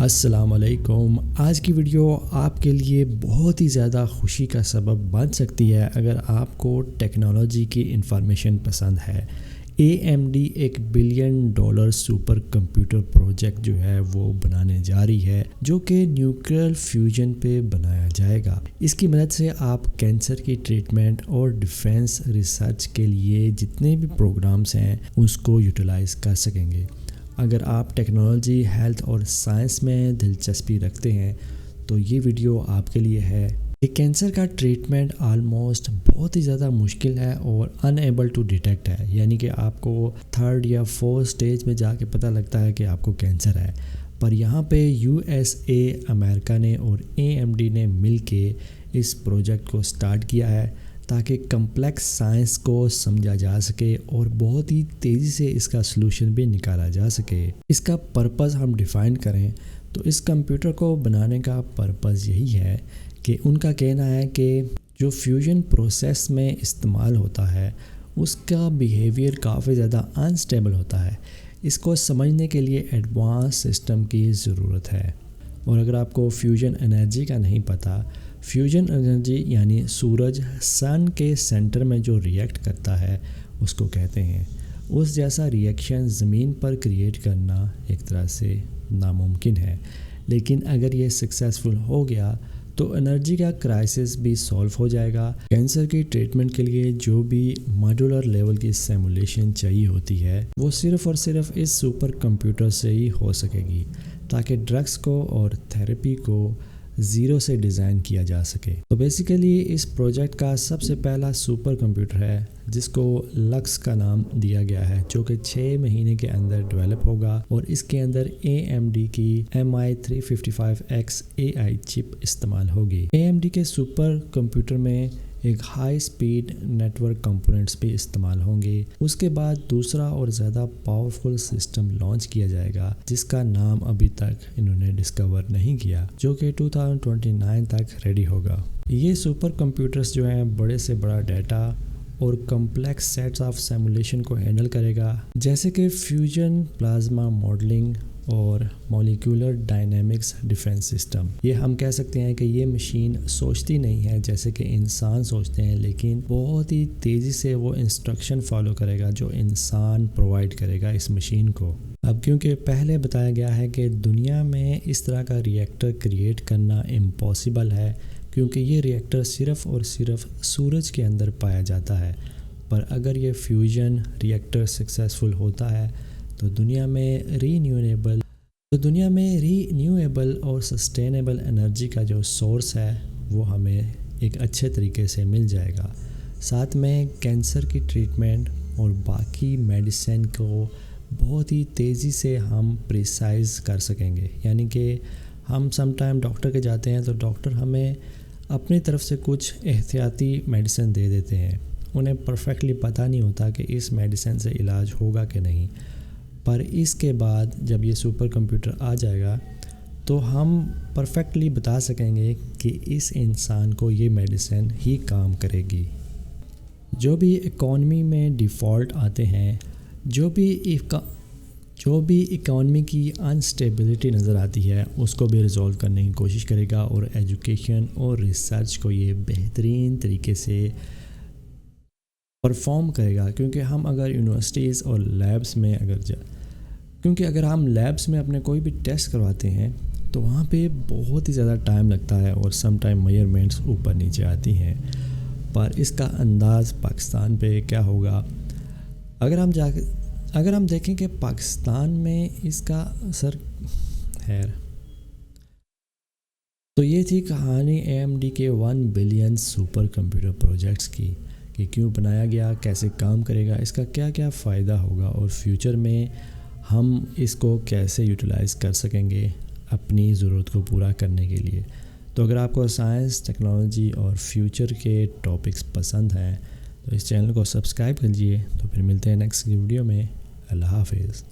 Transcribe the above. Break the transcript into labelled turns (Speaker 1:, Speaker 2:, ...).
Speaker 1: السلام علیکم۔ آج کی ویڈیو آپ کے لیے بہت ہی زیادہ خوشی کا سبب بن سکتی ہے اگر آپ کو ٹیکنالوجی کی انفارمیشن پسند ہے۔ AMD ایک $1 بلین سپر کمپیوٹر پروجیکٹ جو ہے وہ بنانے جا رہی ہے، جو کہ نیوکلیئر فیوژن پہ بنایا جائے گا۔ اس کی مدد سے آپ کینسر کی ٹریٹمنٹ اور ڈیفینس ریسرچ کے لیے جتنے بھی پروگرامز ہیں اس کو یوٹیلائز کر سکیں گے۔ اگر آپ ٹیکنالوجی، ہیلتھ اور سائنس میں دلچسپی رکھتے ہیں تو یہ ویڈیو آپ کے لیے ہے۔ کینسر کا ٹریٹمنٹ آلموسٹ بہت ہی زیادہ مشکل ہے اور انیبل ٹو ڈیٹیکٹ ہے، یعنی کہ آپ کو 3rd یا 4th سٹیج میں جا کے پتہ لگتا ہے کہ آپ کو کینسر ہے۔ پر یہاں پہ USA امریکہ نے اور AMD نے مل کے اس پروجیکٹ کو سٹارٹ کیا ہے تاکہ کمپلیکس سائنس کو سمجھا جا سکے اور بہت ہی تیزی سے اس کا سلوشن بھی نکالا جا سکے۔ اس کا پرپز ہم ڈیفائن کریں تو اس کمپیوٹر کو بنانے کا پرپز یہی ہے کہ ان کا کہنا ہے کہ جو فیوژن پروسیس میں استعمال ہوتا ہے اس کا بیہیویئر کافی زیادہ انسٹیبل ہوتا ہے۔ اس کو سمجھنے کے لیے ایڈوانس سسٹم کی ضرورت ہے۔ اور اگر آپ کو فیوژن انرجی کا نہیں پتہ، فیوژن انرجی یعنی سورج سن کے سینٹر میں جو ریئیکٹ کرتا ہے اس کو کہتے ہیں۔ اس جیسا ریئیکشن زمین پر کریٹ کرنا ایک طرح سے ناممکن ہے، لیکن اگر یہ سکسیسفل ہو گیا تو انرجی کا کرائسس بھی سولو ہو جائے گا۔ کینسر کی ٹریٹمنٹ کے لیے جو بھی ماڈیولر لیول کی سیمولیشن چاہیے ہوتی ہے وہ صرف اور صرف اس سپر کمپیوٹر سے ہی ہو سکے گی تاکہ ڈرگس کو اور تھیراپی کو زیرو سے ڈیزائن کیا جا سکے۔ تو بیسیکلی اس پروجیکٹ کا سب سے پہلا سپر کمپیوٹر ہے جس کو لکس کا نام دیا گیا ہے، جو کہ 6 مہینے کے اندر ڈیولپ ہوگا اور اس کے اندر AMD کی MI355X AI چپ استعمال ہوگی۔ AMD کے سپر کمپیوٹر میں ایک high speed network components بھی استعمال ہوں گے۔ اس کے بعد دوسرا اور زیادہ پاورفل سسٹم لانچ کیا جائے گا جس کا نام ابھی تک انہوں نے ڈسکور نہیں کیا، جو کہ 2029 تک ریڈی ہوگا۔ یہ سپر کمپیوٹرز جو ہیں بڑے سے بڑا ڈیٹا اور کمپلیکس سیٹس آف سیمولیشن کو ہینڈل کرے گا، جیسے کہ فیوژن، پلازما ماڈلنگ اور مولیکولر ڈائنامکس ڈیفینس سسٹم۔ یہ ہم کہہ سکتے ہیں کہ یہ مشین سوچتی نہیں ہے جیسے کہ انسان سوچتے ہیں، لیکن بہت ہی تیزی سے وہ انسٹرکشن فالو کرے گا جو انسان پرووائڈ کرے گا اس مشین کو۔ اب کیونکہ پہلے بتایا گیا ہے کہ دنیا میں اس طرح کا ریئیکٹر کریٹ کرنا امپاسبل ہے، کیونکہ یہ ریئیکٹر صرف اور صرف سورج کے اندر پایا جاتا ہے۔ پر اگر یہ فیوژن ریئیکٹر سکسیسفل ہوتا ہے تو دنیا میں رینیویبل اور سسٹینیبل انرجی کا جو سورس ہے وہ ہمیں ایک اچھے طریقے سے مل جائے گا۔ ساتھ میں کینسر کی ٹریٹمنٹ اور باقی میڈیسن کو بہت ہی تیزی سے ہم پریسائز کر سکیں گے، یعنی کہ ہم سم ٹائم ڈاکٹر کے جاتے ہیں تو ڈاکٹر ہمیں اپنی طرف سے کچھ احتیاطی میڈیسن دے دیتے ہیں، انہیں پرفیکٹلی پتہ نہیں ہوتا کہ اس میڈیسن سے علاج ہوگا کہ نہیں۔ پر اس کے بعد جب یہ سپر کمپیوٹر آ جائے گا تو ہم پرفیکٹلی بتا سکیں گے کہ اس انسان کو یہ میڈیسن ہی کام کرے گی۔ جو بھی اکانومی میں ڈیفالٹ آتے ہیں، جو بھی اکانومی کی انسٹیبلٹی نظر آتی ہے اس کو بھی ریزولو کرنے کی کوشش کرے گا، اور ایجوکیشن اور ریسرچ کو یہ بہترین طریقے سے پرفارم کرے گا۔ کیونکہ ہم اگر یونیورسٹیز اور لیبس میں اگر ہم لیبس میں اپنے کوئی بھی ٹیسٹ کرواتے ہیں تو وہاں پہ بہت ہی زیادہ ٹائم لگتا ہے اور سم ٹائم میجرمنٹس اوپر نیچے آتی ہیں۔ پر اس کا انداز پاکستان پہ کیا ہوگا اگر ہم دیکھیں کہ پاکستان میں اس کا اثر ہے۔ تو یہ تھی کہانی AMD کے 1 بلین سپر کمپیوٹر پروجیکٹس کی، کہ کیوں بنایا گیا، کیسے کام کرے گا، اس کا کیا کیا فائدہ ہوگا اور فیوچر میں ہم اس کو کیسے یوٹیلائز کر سکیں گے اپنی ضرورت کو پورا کرنے کے لیے۔ تو اگر آپ کو سائنس، ٹیکنالوجی اور فیوچر کے ٹاپکس پسند ہیں تو اس چینل کو سبسکرائب کیجیے۔ تو پھر ملتے ہیں نیکسٹ ویڈیو میں۔ اللہ حافظ۔